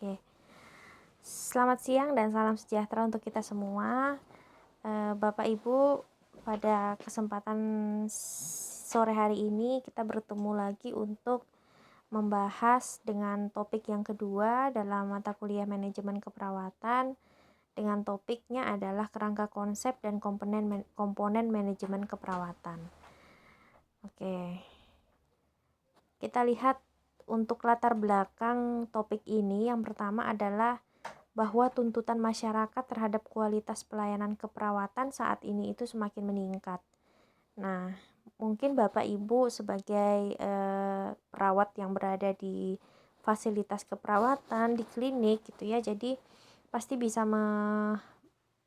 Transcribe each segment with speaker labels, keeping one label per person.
Speaker 1: Oke, selamat siang dan salam sejahtera untuk kita semua. Bapak Ibu, pada kesempatan sore hari ini kita bertemu lagi untuk membahas dengan topik yang kedua dalam mata kuliah manajemen keperawatan, dengan topiknya adalah kerangka konsep dan komponen manajemen keperawatan. Oke, kita lihat untuk latar belakang topik ini. Yang pertama adalah bahwa tuntutan masyarakat terhadap kualitas pelayanan keperawatan saat ini itu semakin meningkat. Nah, mungkin Bapak Ibu sebagai perawat yang berada di fasilitas keperawatan di klinik gitu ya, jadi pasti bisa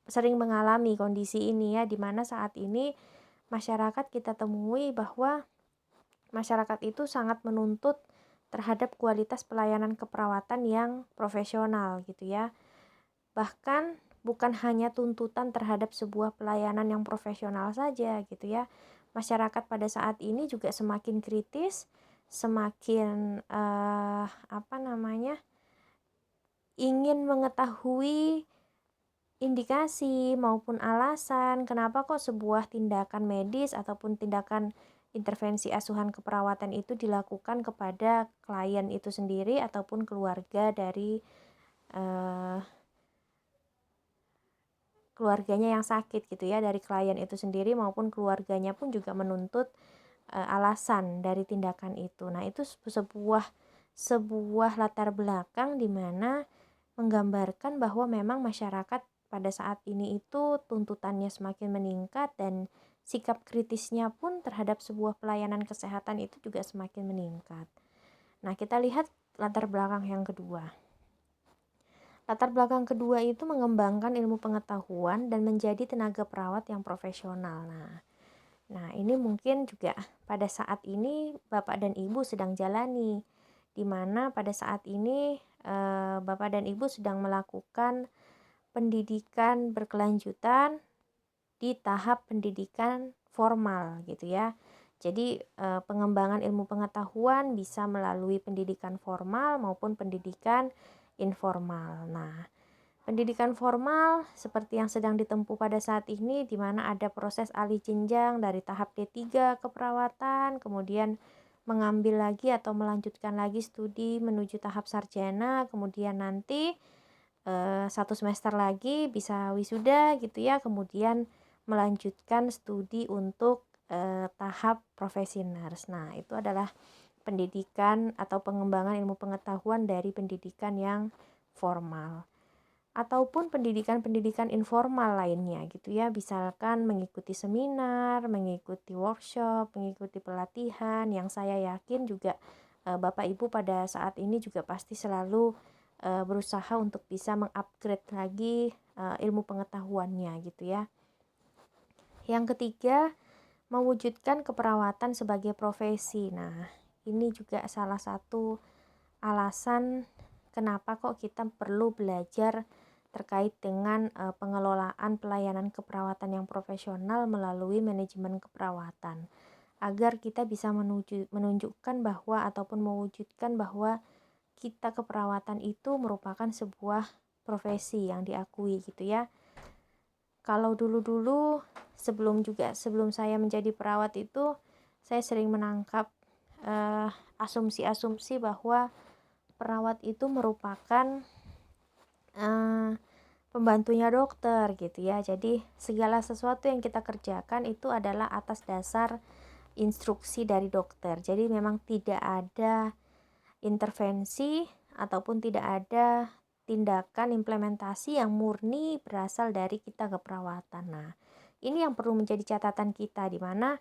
Speaker 1: sering mengalami kondisi ini ya, dimana saat ini masyarakat kita temui bahwa masyarakat itu sangat menuntut terhadap kualitas pelayanan keperawatan yang profesional gitu ya. Bahkan bukan hanya tuntutan terhadap sebuah pelayanan yang profesional saja gitu ya. Masyarakat pada saat ini juga semakin kritis, semakin ingin mengetahui indikasi maupun alasan kenapa kok sebuah tindakan medis ataupun tindakan intervensi asuhan keperawatan itu dilakukan kepada klien itu sendiri ataupun keluarga dari keluarganya yang sakit gitu ya, dari klien itu sendiri maupun keluarganya pun juga menuntut alasan dari tindakan itu. Nah, itu sebuah latar belakang di mana menggambarkan bahwa memang masyarakat pada saat ini itu tuntutannya semakin meningkat dan sikap kritisnya pun terhadap sebuah pelayanan kesehatan itu juga semakin meningkat. Nah, kita lihat latar belakang yang kedua. Latar belakang kedua itu mengembangkan ilmu pengetahuan dan menjadi tenaga perawat yang profesional. Nah, ini mungkin juga pada saat ini Bapak dan Ibu sedang jalani, di mana pada saat ini Bapak dan Ibu sedang melakukan pendidikan berkelanjutan di tahap pendidikan formal gitu ya. Jadi pengembangan ilmu pengetahuan bisa melalui pendidikan formal maupun pendidikan informal. Nah, pendidikan formal seperti yang sedang ditempuh pada saat ini, di mana ada proses alih jenjang dari tahap D3 keperawatan, kemudian mengambil lagi atau melanjutkan lagi studi menuju tahap sarjana, kemudian nanti 1 semester lagi bisa wisuda gitu ya, kemudian melanjutkan studi untuk tahap profesi nurse. Nah, itu adalah pendidikan atau pengembangan ilmu pengetahuan dari pendidikan yang formal. Ataupun pendidikan-pendidikan informal lainnya gitu ya, misalkan mengikuti seminar, mengikuti workshop, mengikuti pelatihan, yang saya yakin juga Bapak Ibu pada saat ini juga pasti selalu berusaha untuk bisa mengupgrade lagi ilmu pengetahuannya gitu ya. Yang ketiga, mewujudkan keperawatan sebagai profesi. Nah, ini juga salah satu alasan kenapa kok kita perlu belajar terkait dengan pengelolaan pelayanan keperawatan yang profesional melalui manajemen keperawatan, agar kita bisa menunjukkan bahwa ataupun mewujudkan bahwa kita keperawatan itu merupakan sebuah profesi yang diakui gitu ya. Kalau dulu-dulu sebelum saya menjadi perawat itu, saya sering menangkap asumsi-asumsi bahwa perawat itu merupakan pembantunya dokter gitu ya. Jadi segala sesuatu yang kita kerjakan itu adalah atas dasar instruksi dari dokter. Jadi memang tidak ada intervensi ataupun tidak ada tindakan implementasi yang murni berasal dari kita keperawatan. Nah, ini yang perlu menjadi catatan kita, di mana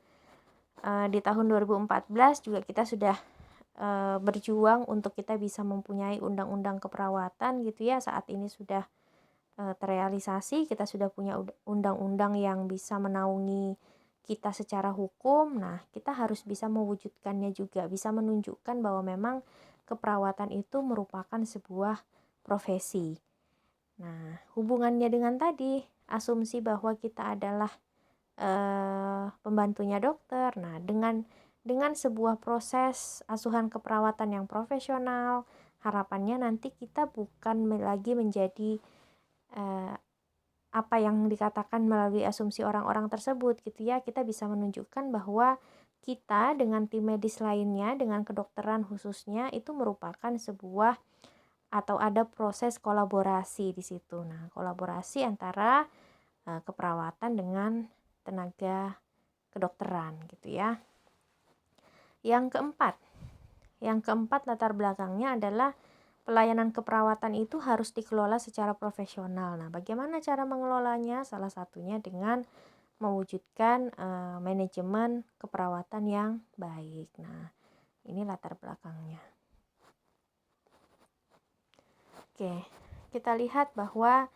Speaker 1: di tahun 2014 juga kita sudah berjuang untuk kita bisa mempunyai undang-undang keperawatan gitu ya. Saat ini sudah terrealisasi, kita sudah punya undang-undang yang bisa menaungi kita secara hukum. Nah, kita harus bisa mewujudkannya juga, bisa menunjukkan bahwa memang keperawatan itu merupakan sebuah profesi. Nah, hubungannya dengan tadi asumsi bahwa kita adalah pembantunya dokter. Nah, dengan sebuah proses asuhan keperawatan yang profesional, harapannya nanti kita bukan lagi menjadi apa yang dikatakan melalui asumsi orang-orang tersebut gitu ya. Kita bisa menunjukkan bahwa kita dengan tim medis lainnya, dengan kedokteran khususnya, itu merupakan sebuah atau ada proses kolaborasi di situ. Nah, kolaborasi antara keperawatan dengan tenaga kedokteran gitu ya. Yang keempat latar belakangnya adalah pelayanan keperawatan itu harus dikelola secara profesional. Nah, bagaimana cara mengelolanya? Salah satunya dengan mewujudkan manajemen keperawatan yang baik. Nah, ini latar belakangnya. Oke, kita lihat bahwa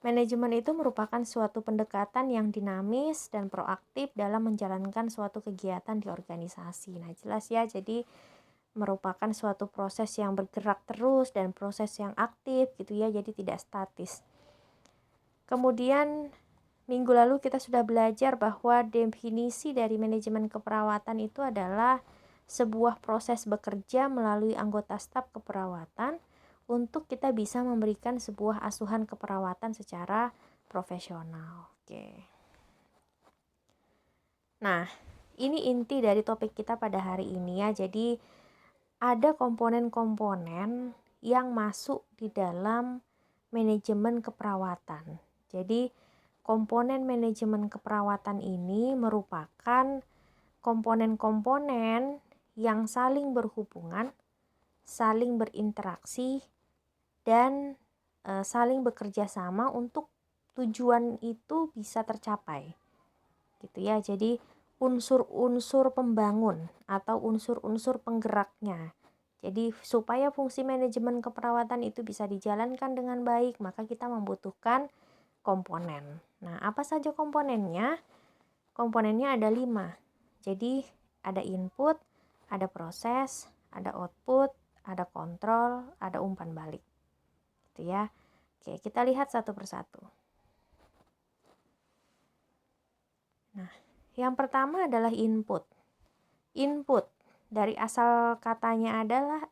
Speaker 1: manajemen itu merupakan suatu pendekatan yang dinamis dan proaktif dalam menjalankan suatu kegiatan di organisasi. Nah, jelas ya, jadi merupakan suatu proses yang bergerak terus dan proses yang aktif gitu ya, jadi tidak statis. Kemudian minggu lalu kita sudah belajar bahwa definisi dari manajemen keperawatan itu adalah sebuah proses bekerja melalui anggota staf keperawatan untuk kita bisa memberikan sebuah asuhan keperawatan secara profesional. Oke. Nah, ini inti dari topik kita pada hari ini ya. Jadi ada komponen-komponen yang masuk di dalam manajemen keperawatan. Jadi komponen manajemen keperawatan ini merupakan komponen-komponen yang saling berhubungan, saling berinteraksi, dan saling bekerja sama untuk tujuan itu bisa tercapai. Gitu ya. Jadi unsur-unsur pembangun atau unsur-unsur penggeraknya. Jadi supaya fungsi manajemen keperawatan itu bisa dijalankan dengan baik, maka kita membutuhkan komponen. Nah, apa saja komponennya? Komponennya ada 5. Jadi ada input, ada proses, ada output, ada kontrol, ada umpan balik. Gitu ya. Oke, kita lihat satu persatu. Nah, yang pertama adalah input. Input dari asal katanya adalah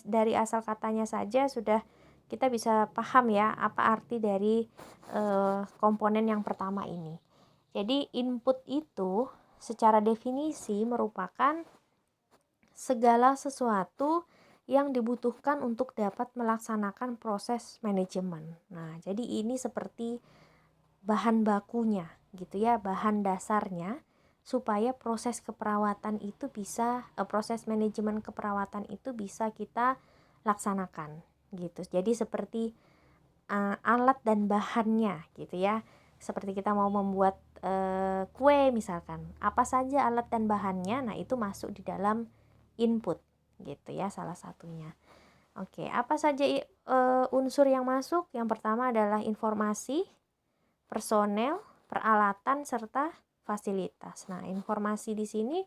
Speaker 1: dari asal katanya saja sudah kita bisa paham ya apa arti dari komponen yang pertama ini. Jadi input itu secara definisi merupakan segala sesuatu yang dibutuhkan untuk dapat melaksanakan proses manajemen. Nah, jadi ini seperti bahan bakunya gitu ya, bahan dasarnya supaya proses keperawatan itu bisa proses manajemen keperawatan itu bisa kita laksanakan gitu. Jadi seperti alat dan bahannya gitu ya. Seperti kita mau membuat kue misalkan, apa saja alat dan bahannya, nah itu masuk di dalam input gitu ya, salah satunya. Oke, apa saja unsur yang masuk? Yang pertama adalah informasi, personel, peralatan, serta fasilitas. Nah, informasi di sini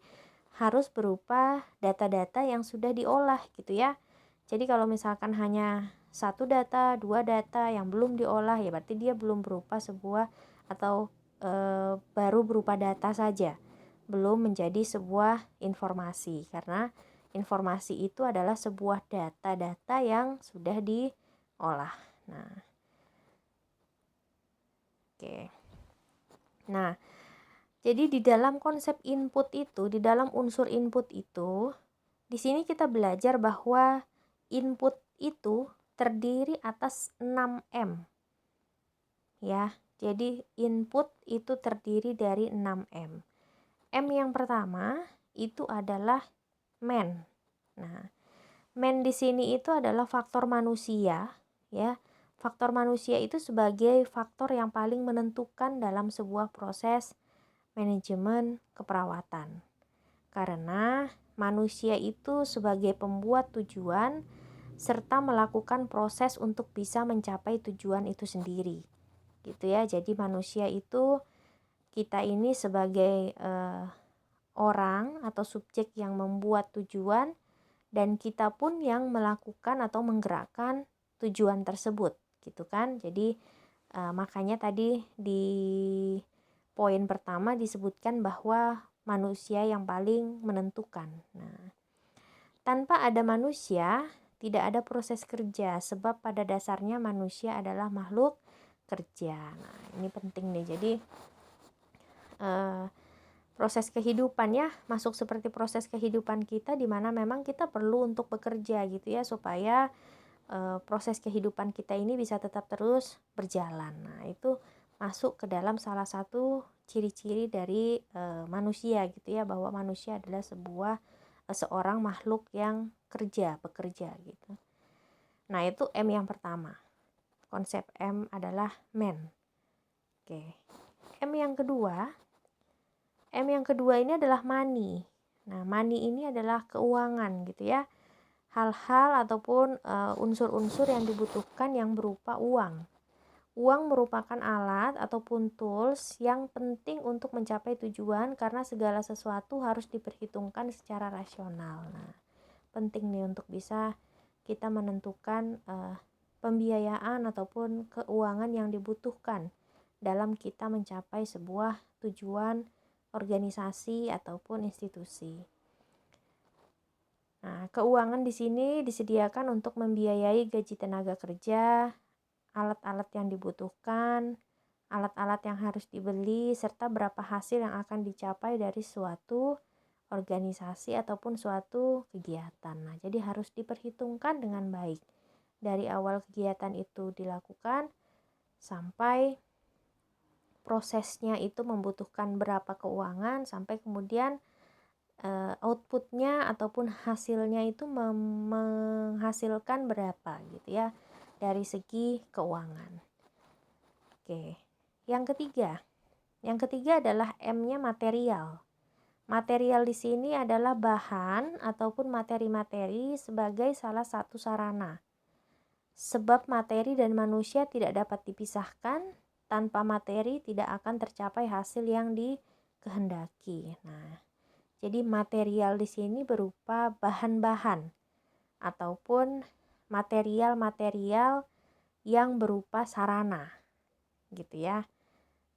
Speaker 1: harus berupa data-data yang sudah diolah gitu ya. Jadi kalau misalkan hanya satu data, 2 data yang belum diolah, ya berarti dia belum berupa sebuah atau baru berupa data saja, belum menjadi sebuah informasi, karena informasi itu adalah sebuah data-data yang sudah diolah. Nah, oke. Nah, jadi di dalam konsep input itu, di dalam unsur input itu, di sini kita belajar bahwa input itu terdiri atas 6M. Ya, jadi input itu terdiri dari 6M. M yang pertama itu adalah man. Nah, man di sini itu adalah faktor manusia, ya. Faktor manusia itu sebagai faktor yang paling menentukan dalam sebuah proses manajemen keperawatan. Karena manusia itu sebagai pembuat tujuan serta melakukan proses untuk bisa mencapai tujuan itu sendiri. Gitu ya. Jadi manusia itu, kita ini sebagai orang atau subjek yang membuat tujuan, dan kita pun yang melakukan atau menggerakkan tujuan tersebut gitu kan. Jadi makanya tadi di poin pertama disebutkan bahwa manusia yang paling menentukan. Nah, tanpa ada manusia tidak ada proses kerja, sebab pada dasarnya manusia adalah makhluk kerja. Nah, ini penting nih. Jadi proses kehidupan ya, masuk seperti proses kehidupan kita, di mana memang kita perlu untuk bekerja gitu ya, supaya proses kehidupan kita ini bisa tetap terus berjalan. Nah, itu masuk ke dalam salah satu ciri-ciri dari manusia gitu ya, bahwa manusia adalah seorang makhluk yang bekerja gitu. Nah, itu M yang pertama. Konsep M adalah man. Oke. M yang kedua ini adalah money. Nah, money ini adalah keuangan gitu ya. Hal-hal ataupun unsur-unsur yang dibutuhkan yang berupa uang. Uang merupakan alat ataupun tools yang penting untuk mencapai tujuan, karena segala sesuatu harus diperhitungkan secara rasional. Nah, penting nih untuk bisa kita menentukan pembiayaan ataupun keuangan yang dibutuhkan dalam kita mencapai sebuah tujuan organisasi ataupun institusi. Nah, keuangan di sini disediakan untuk membiayai gaji tenaga kerja, alat-alat yang dibutuhkan, alat-alat yang harus dibeli, serta berapa hasil yang akan dicapai dari suatu organisasi ataupun suatu kegiatan. Nah, jadi harus diperhitungkan dengan baik. Dari awal kegiatan itu dilakukan sampai prosesnya itu membutuhkan berapa keuangan, sampai kemudian outputnya ataupun hasilnya itu menghasilkan berapa gitu ya, dari segi keuangan. Oke, yang ketiga adalah M-nya material. Material di sini adalah bahan ataupun materi-materi sebagai salah satu sarana. Sebab materi dan manusia tidak dapat dipisahkan, tanpa materi tidak akan tercapai hasil yang dikehendaki. Nah, jadi material di sini berupa bahan-bahan ataupun material-material yang berupa sarana gitu ya.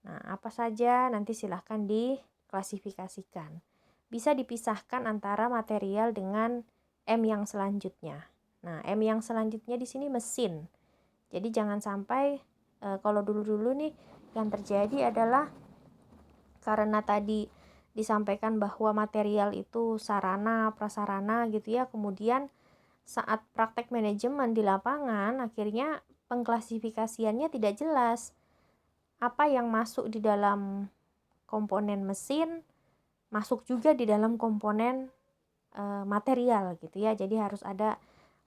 Speaker 1: Nah, apa saja nanti silahkan diklasifikasikan. Bisa dipisahkan antara material dengan M yang selanjutnya. Nah, M yang selanjutnya di sini mesin. Jadi jangan sampai kalau dulu-dulu nih yang terjadi adalah karena tadi disampaikan bahwa material itu sarana, prasarana gitu ya. Kemudian saat praktek manajemen di lapangan, akhirnya pengklasifikasiannya tidak jelas. Apa yang masuk di dalam komponen mesin, masuk juga di dalam komponen material gitu ya. Jadi harus ada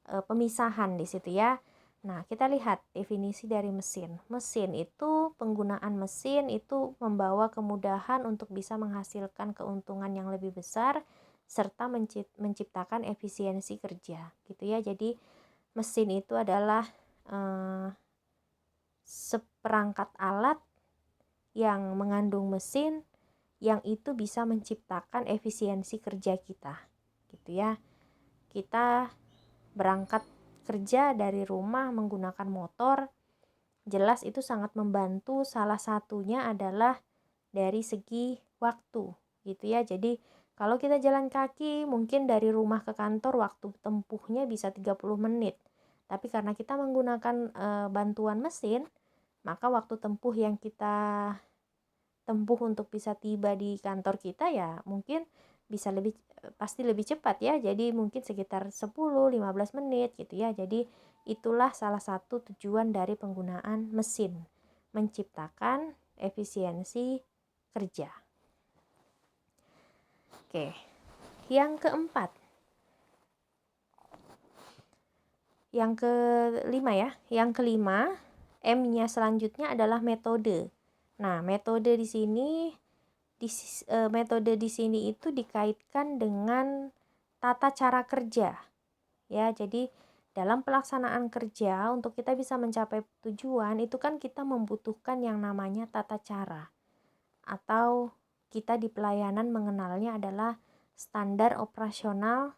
Speaker 1: pemisahan di situ ya. Nah, kita lihat definisi dari mesin. Mesin itu, penggunaan mesin itu membawa kemudahan untuk bisa menghasilkan keuntungan yang lebih besar serta menciptakan efisiensi kerja, gitu ya. Jadi, mesin itu adalah seperangkat alat yang mengandung mesin yang itu bisa menciptakan efisiensi kerja kita, gitu ya. Kita berangkat kerja dari rumah menggunakan motor, jelas itu sangat membantu. Salah satunya adalah dari segi waktu gitu ya. Jadi kalau kita jalan kaki mungkin dari rumah ke kantor waktu tempuhnya bisa 30 menit. Tapi karena kita menggunakan bantuan mesin, maka waktu tempuh yang kita tempuh untuk bisa tiba di kantor kita ya mungkin bisa pasti lebih cepat ya. Jadi mungkin sekitar 10-15 menit gitu ya. Jadi itulah salah satu tujuan dari penggunaan mesin, menciptakan efisiensi kerja. Oke. Yang keempat. Yang kelima ya. Yang kelima, M-nya selanjutnya adalah metode. Nah, metode di sini itu dikaitkan dengan tata cara kerja ya. Jadi dalam pelaksanaan kerja untuk kita bisa mencapai tujuan itu kan kita membutuhkan yang namanya tata cara, atau kita di pelayanan mengenalnya adalah standar operasional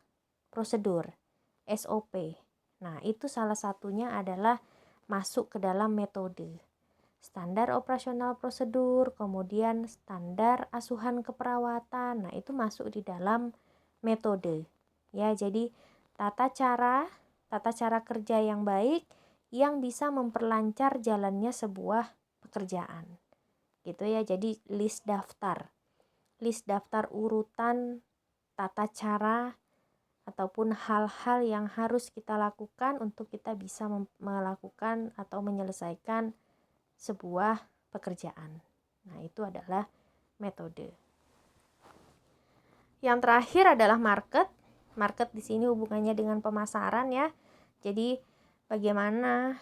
Speaker 1: prosedur, SOP. Nah, itu salah satunya adalah masuk ke dalam metode. Standar operasional prosedur, kemudian standar asuhan keperawatan. Nah, itu masuk di dalam metode. Ya, jadi tata cara tata cara kerja yang baik yang bisa memperlancar jalannya sebuah pekerjaan. Gitu ya. Jadi list daftar urutan tata cara ataupun hal-hal yang harus kita lakukan untuk kita bisa melakukan atau menyelesaikan sebuah pekerjaan. Nah, itu adalah metode. Yang terakhir adalah market. Market di sini hubungannya dengan pemasaran ya. Jadi bagaimana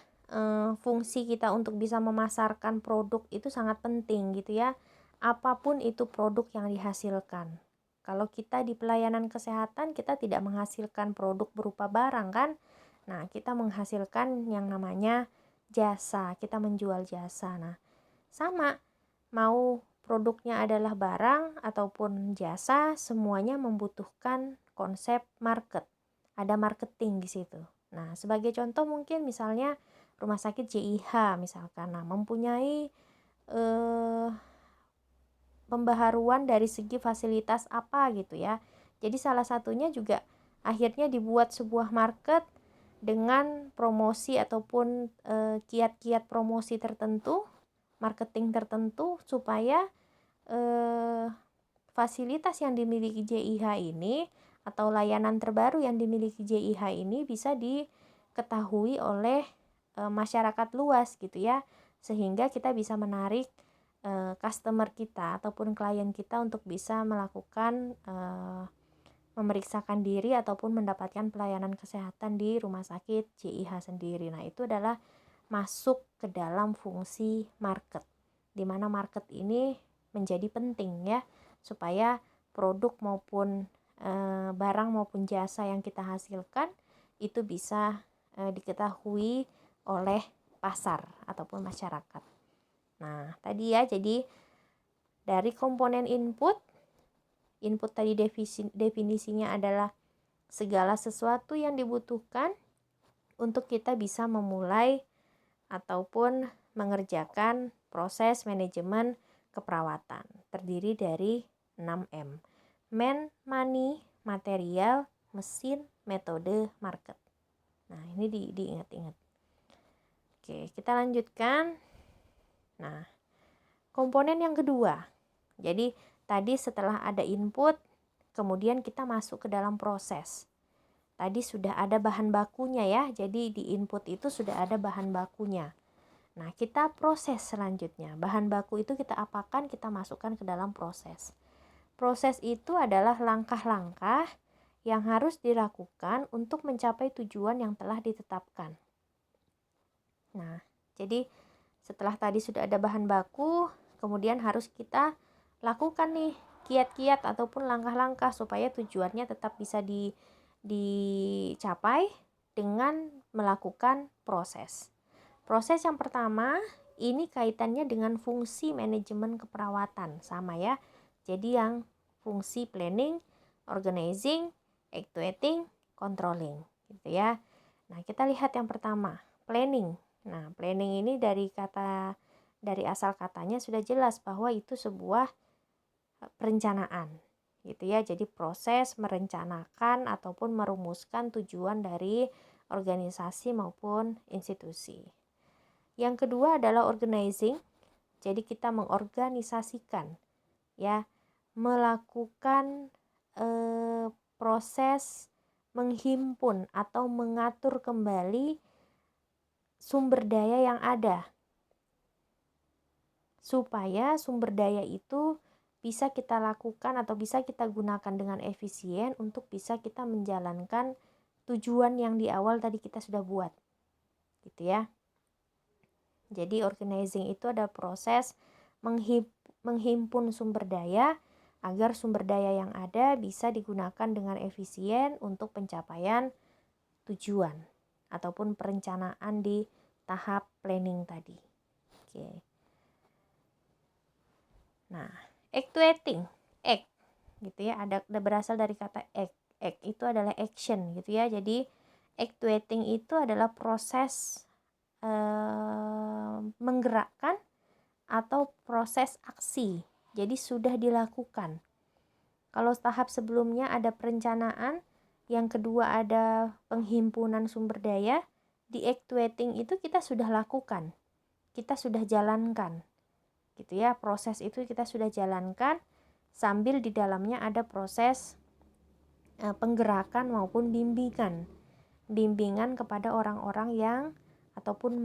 Speaker 1: fungsi kita untuk bisa memasarkan produk itu sangat penting gitu ya. Apapun itu produk yang dihasilkan. Kalau kita di pelayanan kesehatan, kita tidak menghasilkan produk berupa barang kan. Nah, kita menghasilkan yang namanya jasa, kita menjual jasa. Nah, sama, mau produknya adalah barang ataupun jasa, semuanya membutuhkan konsep market. Ada marketing di situ. Nah, sebagai contoh mungkin misalnya rumah sakit JIH misalkan, nah mempunyai pembaharuan dari segi fasilitas apa gitu ya. Jadi salah satunya juga akhirnya dibuat sebuah market dengan promosi ataupun kiat-kiat promosi tertentu, marketing tertentu supaya fasilitas yang dimiliki JIH ini atau layanan terbaru yang dimiliki JIH ini bisa diketahui oleh masyarakat luas gitu ya, sehingga kita bisa menarik customer kita ataupun klien kita untuk bisa melakukan memeriksakan diri ataupun mendapatkan pelayanan kesehatan di rumah sakit JIH sendiri. Nah, itu adalah masuk ke dalam fungsi market, di mana market ini menjadi penting ya, supaya produk maupun barang maupun jasa yang kita hasilkan itu bisa diketahui oleh pasar ataupun masyarakat. Nah, tadi ya, jadi dari komponen input tadi definisinya adalah segala sesuatu yang dibutuhkan untuk kita bisa memulai ataupun mengerjakan proses manajemen keperawatan. Terdiri dari 6M. Man, money, material, mesin, metode, market. Nah, ini diingat-ingat. Oke, kita lanjutkan. Nah, komponen yang kedua. Jadi, tadi setelah ada input, kemudian kita masuk ke dalam proses. Tadi sudah ada bahan bakunya ya, jadi di input itu sudah ada bahan bakunya. Nah, kita proses selanjutnya. Bahan baku itu kita apakan, kita masukkan ke dalam proses. Proses itu adalah langkah-langkah yang harus dilakukan untuk mencapai tujuan yang telah ditetapkan. Nah, jadi setelah tadi sudah ada bahan baku, kemudian harus kita lakukan nih kiat-kiat ataupun langkah-langkah supaya tujuannya tetap bisa dicapai dengan melakukan proses. Proses yang pertama ini kaitannya dengan fungsi manajemen keperawatan, sama ya. Jadi yang fungsi planning, organizing, actuating, controlling gitu ya. Nah, kita lihat yang pertama, planning. Nah, planning ini dari asal katanya sudah jelas bahwa itu sebuah perencanaan gitu ya. Jadi proses merencanakan ataupun merumuskan tujuan dari organisasi maupun institusi. Yang kedua adalah organizing. Jadi kita mengorganisasikan ya, melakukan proses menghimpun atau mengatur kembali sumber daya yang ada, supaya sumber daya itu bisa kita lakukan atau bisa kita gunakan dengan efisien untuk bisa kita menjalankan tujuan yang di awal tadi kita sudah buat gitu ya. Jadi organizing itu ada proses menghimpun sumber daya agar sumber daya yang ada bisa digunakan dengan efisien untuk pencapaian tujuan ataupun perencanaan di tahap planning tadi. Oke. Nah, actuating, act gitu ya, ada berasal dari kata act. Act itu adalah action gitu ya. Jadi actuating itu adalah proses menggerakkan atau proses aksi. Jadi sudah dilakukan. Kalau tahap sebelumnya ada perencanaan, Yang kedua ada penghimpunan sumber daya. Di actuating itu kita sudah lakukan, kita sudah jalankan, gitu ya. Proses itu kita sudah jalankan sambil di dalamnya ada proses penggerakan maupun bimbingan kepada orang-orang yang ataupun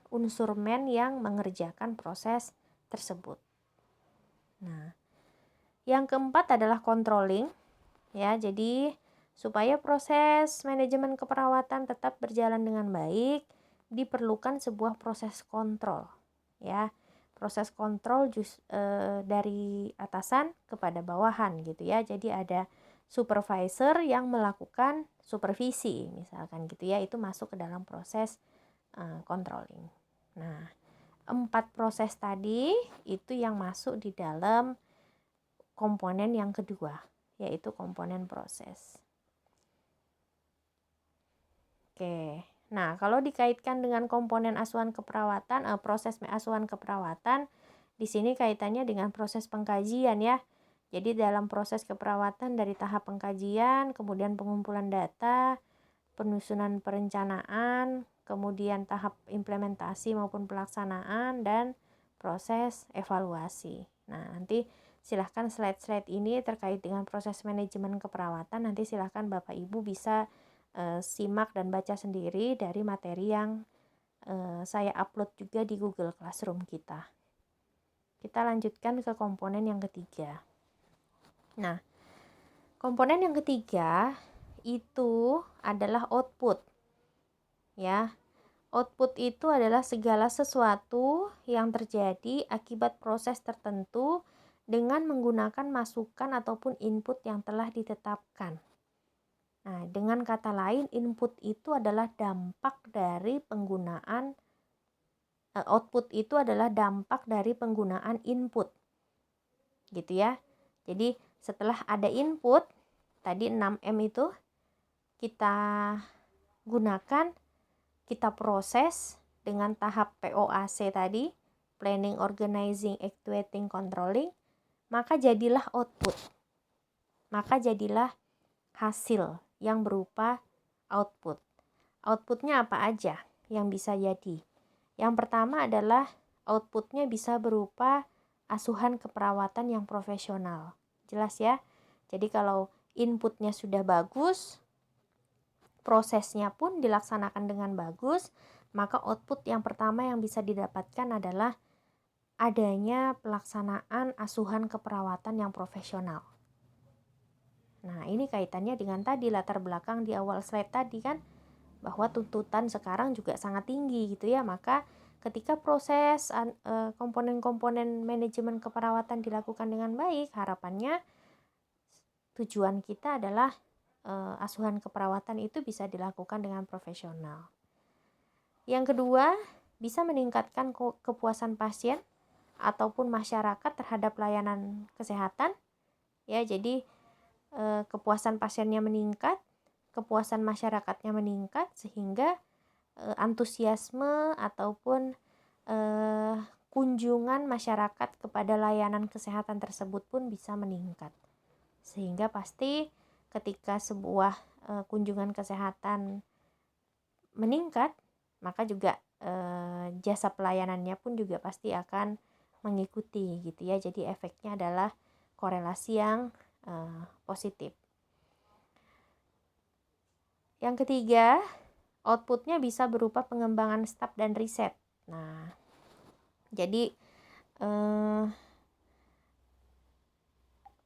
Speaker 1: unsur yang mengerjakan proses tersebut. Nah, yang keempat adalah controlling, ya. Jadi supaya proses manajemen keperawatan tetap berjalan dengan baik, diperlukan sebuah proses kontrol, ya. Proses kontrol dari atasan kepada bawahan, gitu ya. Jadi ada supervisor yang melakukan supervisi, misalkan gitu ya. Itu masuk ke dalam proses controlling. Nah, 4 proses tadi itu yang masuk di dalam komponen yang kedua, yaitu komponen proses. Oke, nah kalau dikaitkan dengan komponen asuhan keperawatan, proses asuhan keperawatan, di sini kaitannya dengan proses pengkajian ya. Jadi dalam proses keperawatan dari tahap pengkajian, kemudian pengumpulan data, penyusunan perencanaan, kemudian tahap implementasi maupun pelaksanaan, dan proses evaluasi. Nah, nanti silahkan slide-slide ini terkait dengan proses manajemen keperawatan, nanti silahkan Bapak Ibu bisa simak dan baca sendiri dari materi yang saya upload juga di Google Classroom kita. Kita lanjutkan ke komponen yang ketiga. Nah, komponen yang ketiga itu adalah output. Ya. Output itu adalah segala sesuatu yang terjadi akibat proses tertentu dengan menggunakan masukan ataupun input yang telah ditetapkan. Nah, dengan kata lain, input itu adalah dampak dari penggunaan output itu adalah dampak dari penggunaan input. Gitu ya. Jadi, setelah ada input, tadi 6M itu kita gunakan, kita proses dengan tahap POAC tadi, planning, organizing, actuating, controlling, maka jadilah output. Maka jadilah hasil yang berupa output. Outputnya apa aja yang bisa jadi? Yang pertama adalah outputnya bisa berupa asuhan keperawatan yang profesional. Jelas ya? Jadi kalau inputnya sudah bagus, prosesnya pun dilaksanakan dengan bagus, maka output yang pertama yang bisa didapatkan adalah adanya pelaksanaan asuhan keperawatan yang profesional. Nah, ini kaitannya dengan tadi latar belakang di awal slide tadi kan, bahwa tuntutan sekarang juga sangat tinggi gitu ya. Maka ketika proses komponen-komponen manajemen keperawatan dilakukan dengan baik, harapannya tujuan kita adalah asuhan keperawatan itu bisa dilakukan dengan profesional. Yang kedua, bisa meningkatkan kepuasan pasien ataupun masyarakat terhadap layanan kesehatan. Ya, jadi kepuasan pasiennya meningkat, kepuasan masyarakatnya meningkat, sehingga antusiasme ataupun kunjungan masyarakat kepada layanan kesehatan tersebut pun bisa meningkat. Sehingga pasti ketika sebuah kunjungan kesehatan meningkat, maka juga jasa pelayanannya pun juga pasti akan mengikuti gitu ya. Jadi efeknya adalah korelasi yang positif. Yang ketiga, outputnya bisa berupa pengembangan staf dan riset. Nah, jadi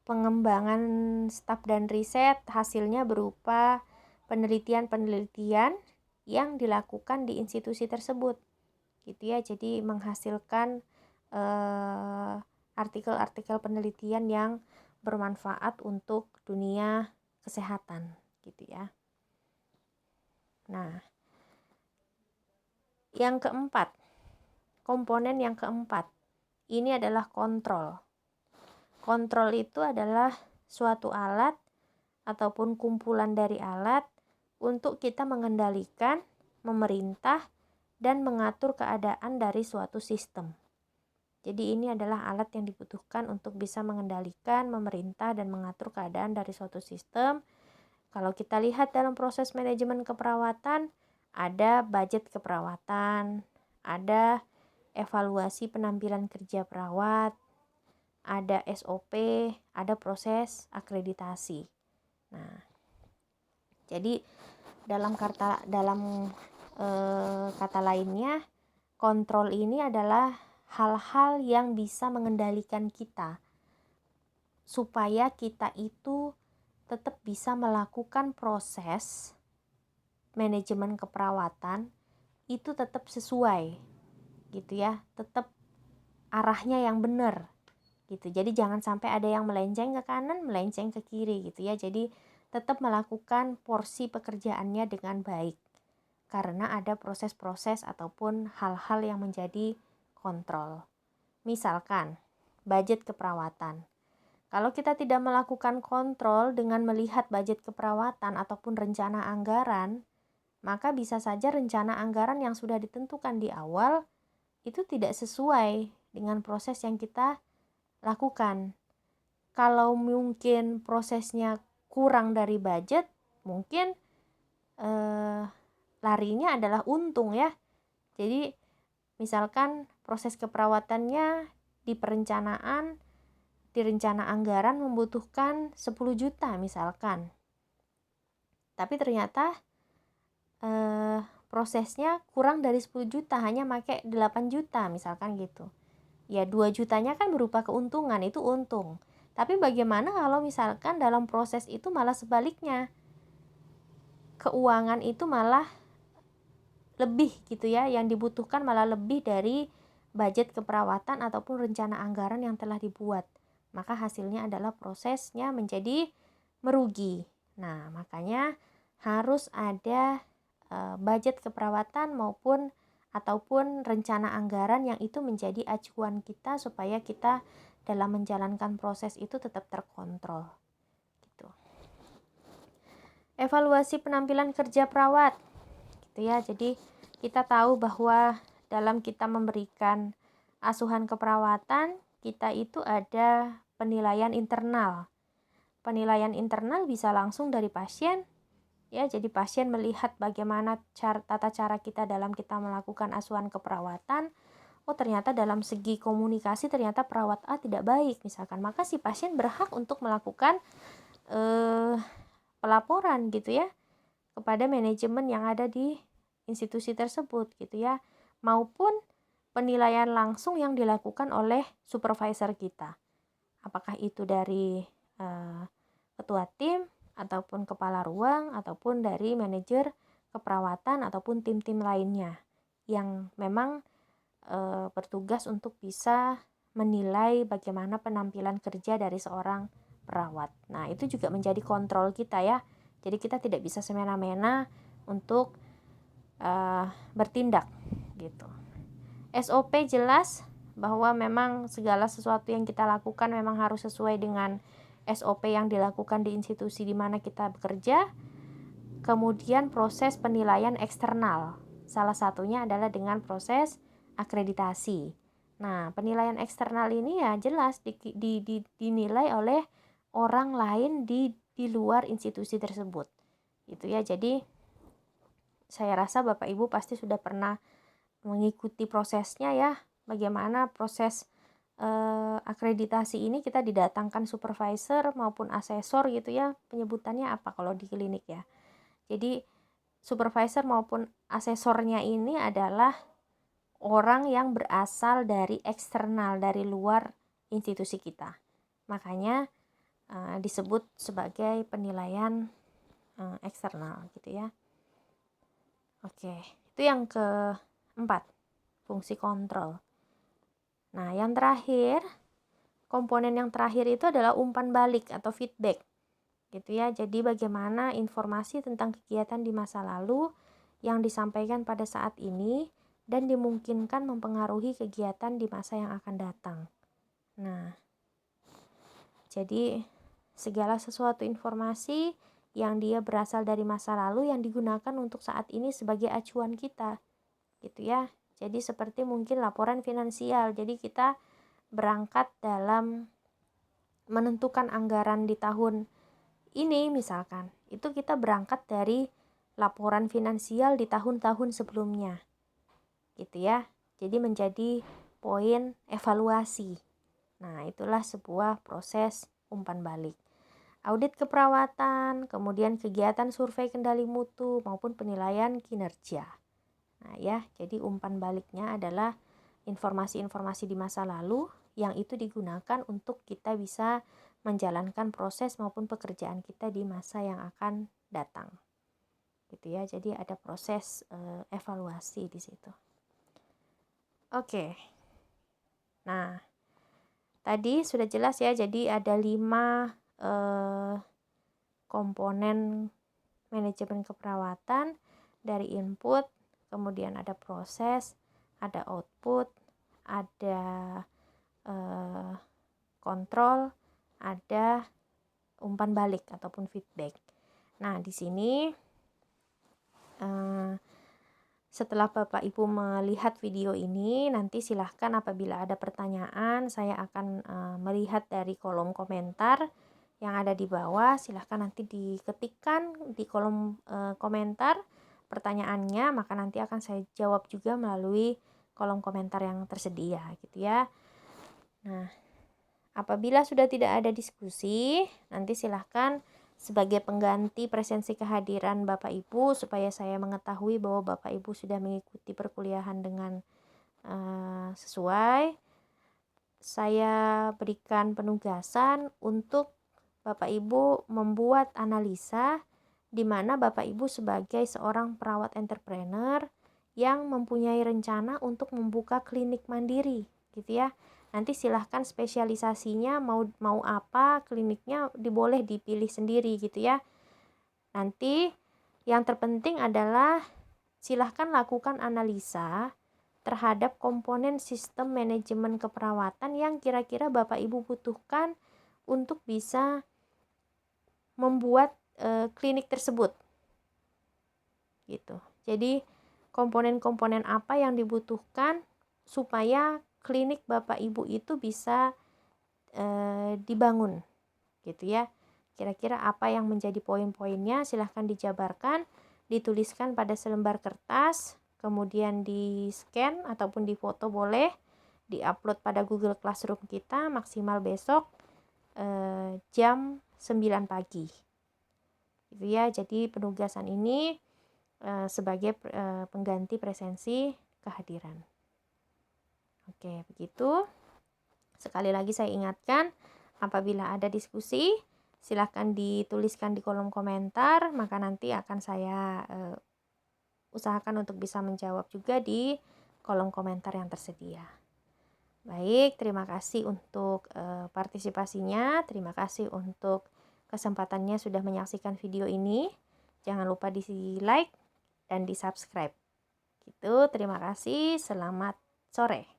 Speaker 1: pengembangan staf dan riset hasilnya berupa penelitian-penelitian yang dilakukan di institusi tersebut, gitu ya. Jadi menghasilkan artikel-artikel penelitian yang bermanfaat untuk dunia kesehatan, gitu ya. Nah, yang keempat, komponen yang keempat, ini adalah kontrol. Kontrol itu adalah suatu alat ataupun kumpulan dari alat untuk kita mengendalikan, memerintah, dan mengatur keadaan dari suatu sistem. Jadi ini adalah alat yang dibutuhkan untuk bisa mengendalikan, memerintah, dan mengatur keadaan dari suatu sistem. Kalau kita lihat dalam proses manajemen keperawatan, ada budget keperawatan, ada evaluasi penampilan kerja perawat, ada SOP, ada proses akreditasi. Nah, jadi dalam kata lainnya, kontrol ini adalah hal-hal yang bisa mengendalikan kita supaya kita itu tetap bisa melakukan proses manajemen keperawatan itu tetap sesuai gitu ya, tetap arahnya yang benar gitu. Jadi jangan sampai ada yang melenceng ke kanan, melenceng ke kiri gitu ya. Jadi tetap melakukan porsi pekerjaannya dengan baik karena ada proses-proses ataupun hal-hal yang menjadi kontrol. Misalkan budget keperawatan. Kalau kita tidak melakukan kontrol dengan melihat budget keperawatan ataupun rencana anggaran, maka bisa saja rencana anggaran yang sudah ditentukan di awal itu tidak sesuai dengan proses yang kita lakukan. Kalau mungkin prosesnya kurang dari budget, mungkin larinya adalah untung ya. Jadi misalkan proses keperawatannya di perencanaan, di rencana anggaran membutuhkan 10 juta misalkan. Tapi ternyata prosesnya kurang dari 10 juta, hanya pakai 8 juta misalkan gitu. Ya 2 jutanya kan berupa keuntungan, itu untung. Tapi bagaimana kalau misalkan dalam proses itu malah sebaliknya, keuangan itu malah lebih gitu ya, yang dibutuhkan malah lebih dari budget keperawatan ataupun rencana anggaran yang telah dibuat. Maka hasilnya adalah prosesnya menjadi merugi. Nah, makanya harus ada budget keperawatan ataupun rencana anggaran yang itu menjadi acuan kita supaya kita dalam menjalankan proses itu tetap terkontrol gitu. Evaluasi penampilan kerja perawat gitu ya. Jadi kita tahu bahwa dalam kita memberikan asuhan keperawatan, kita itu ada penilaian internal. Penilaian internal bisa langsung dari pasien ya, jadi pasien melihat bagaimana tata cara kita dalam kita melakukan asuhan keperawatan. Oh, ternyata dalam segi komunikasi ternyata perawat A tidak baik misalkan, maka si pasien berhak untuk melakukan pelaporan gitu ya kepada manajemen yang ada di institusi tersebut gitu ya, maupun penilaian langsung yang dilakukan oleh supervisor kita, apakah itu dari ketua tim ataupun kepala ruang ataupun dari manajer keperawatan ataupun tim-tim lainnya yang memang bertugas untuk bisa menilai bagaimana penampilan kerja dari seorang perawat. Nah, itu juga menjadi kontrol kita ya. Jadi kita tidak bisa semena-mena untuk bertindak gitu. SOP jelas bahwa memang segala sesuatu yang kita lakukan memang harus sesuai dengan SOP yang dilakukan di institusi di mana kita bekerja. Kemudian proses penilaian eksternal, salah satunya adalah dengan proses akreditasi. Nah, penilaian eksternal ini ya jelas dinilai oleh orang lain di luar institusi tersebut gitu ya. Jadi saya rasa Bapak Ibu pasti sudah pernah mengikuti prosesnya ya, bagaimana proses akreditasi ini. Kita didatangkan supervisor maupun asesor gitu ya, penyebutannya apa kalau di klinik ya. Jadi supervisor maupun asesornya ini adalah orang yang berasal dari eksternal, dari luar institusi kita. Makanya disebut sebagai penilaian eksternal gitu ya. Oke, itu yang keempat, fungsi kontrol. Nah, yang terakhir, komponen yang terakhir itu adalah umpan balik atau feedback gitu ya. Jadi bagaimana informasi tentang kegiatan di masa lalu yang disampaikan pada saat ini dan dimungkinkan mempengaruhi kegiatan di masa yang akan datang. Nah, jadi segala sesuatu informasi yang dia berasal dari masa lalu yang digunakan untuk saat ini sebagai acuan kita gitu ya. Jadi seperti mungkin laporan finansial. Jadi kita berangkat dalam menentukan anggaran di tahun ini misalkan. Itu kita berangkat dari laporan finansial di tahun-tahun sebelumnya. Gitu ya. Jadi menjadi poin evaluasi. Nah, itulah sebuah proses umpan balik. Audit keperawatan, kemudian kegiatan survei kendali mutu maupun penilaian kinerja. Nah, ya, jadi umpan baliknya adalah informasi-informasi di masa lalu yang itu digunakan untuk kita bisa menjalankan proses maupun pekerjaan kita di masa yang akan datang. Gitu ya. Jadi ada proses evaluasi di situ. Oke. Nah, tadi sudah jelas ya, jadi ada 5 komponen manajemen keperawatan, dari input, kemudian ada proses, ada output, ada kontrol, ada umpan balik ataupun feedback. Nah, di sini setelah Bapak Ibu melihat video ini, nanti silahkan apabila ada pertanyaan, saya akan melihat dari kolom komentar yang ada di bawah. Silahkan nanti diketikkan di kolom komentar pertanyaannya, maka nanti akan saya jawab juga melalui kolom komentar yang tersedia gitu ya. Nah, apabila sudah tidak ada diskusi, nanti silahkan sebagai pengganti presensi kehadiran Bapak Ibu supaya saya mengetahui bahwa Bapak Ibu sudah mengikuti perkuliahan dengan sesuai, saya berikan penugasan untuk Bapak Ibu membuat analisa di mana Bapak Ibu sebagai seorang perawat entrepreneur yang mempunyai rencana untuk membuka klinik mandiri gitu ya. Nanti silahkan spesialisasinya mau apa, kliniknya boleh dipilih sendiri gitu ya. Nanti yang terpenting adalah silahkan lakukan analisa terhadap komponen sistem manajemen keperawatan yang kira-kira Bapak Ibu butuhkan untuk bisa membuat klinik tersebut gitu. Jadi komponen-komponen apa yang dibutuhkan supaya klinik Bapak Ibu itu bisa dibangun gitu ya. Kira-kira apa yang menjadi poin-poinnya, silahkan dijabarkan, dituliskan pada selembar kertas, kemudian di scan ataupun di foto boleh, diupload pada Google Classroom kita maksimal besok jam 9 pagi gitu ya. Jadi penugasan ini sebagai pengganti presensi kehadiran. Oke, begitu. Sekali lagi saya ingatkan, apabila ada diskusi, silahkan dituliskan di kolom komentar, maka nanti akan saya usahakan untuk bisa menjawab juga di kolom komentar yang tersedia. Baik, terima kasih untuk partisipasinya, terima kasih untuk kesempatannya sudah menyaksikan video ini. Jangan lupa di like dan di subscribe. Gitu, terima kasih, selamat sore.